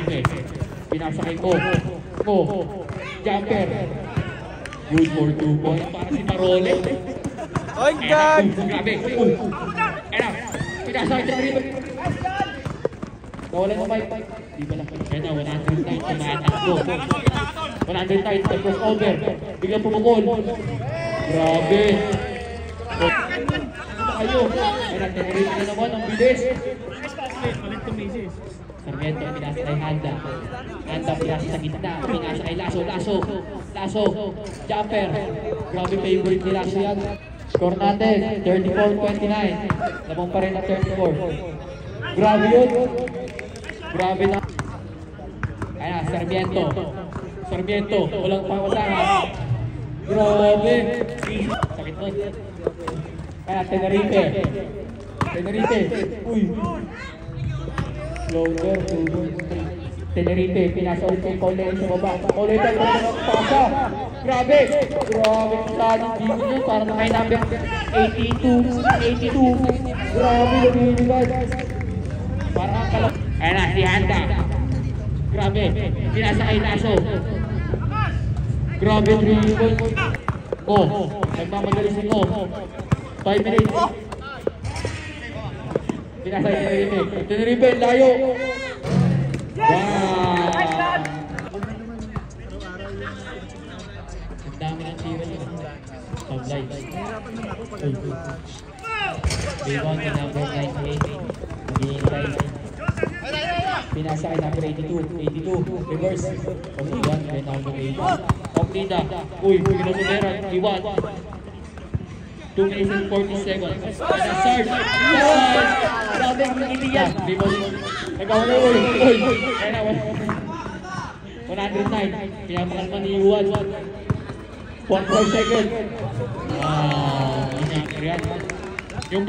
Tenerife. Pinasa kay Ko. Jumper. Good for 2 points. Para si Parole. Oy, God! Grabe. Ayan. Pinasa kay Tenerife. Nawalan mo Mike. Di ba lang. Kaya na, 109 tumatakbo. 109 sa crossover. Biglang pumukol. Grabe. Ayo. Ayan, Tenerife na naman. Ang bilis. Sarmiento, pinasa kay Handa. Handa, pinasa sa gitna. Pinasa kay Lasso. Lasso. Jumper. Grabe favorite ni Lasso yan. Score natin, 34-29. Lamang pa rin na 34. Grabe yun. Grabe na. Ayan, Sarmiento. Walang pangasahan. Grabe. Sakit nun. Ayan, Tenerife. Uy. Floater. Tenerife. Pinasa ulit kay Colin sa baba. Colin tayo pasa. Grabe. Planning dito yun. Parang na kay number 82. Grabe. Lumiligas. Parang ang kalap. Ayan na, si Handa. Grabe. Pinasa kay Lasso. Grabe. 3 points. Nagmamadali si Ko. 5 minutes. Pinasa kay Tenerife. Layo. Wow. Ang dami ng tira yun. Top-line. Bivon ka number 98. Mag-iintay. Pinasa kay number 82. Reverse. Pag-iwan kay number 8. Oklida. Uy, pinasumera. Iwan. 2 minutes and 40 seconds. Kaya Sarge. Grabe ang hindi yan. Bivon. Nagkawala. Uy. Kaya na. 109. Pinamakalman ni Iwan. 1 seconds. Wow. Yan. Yung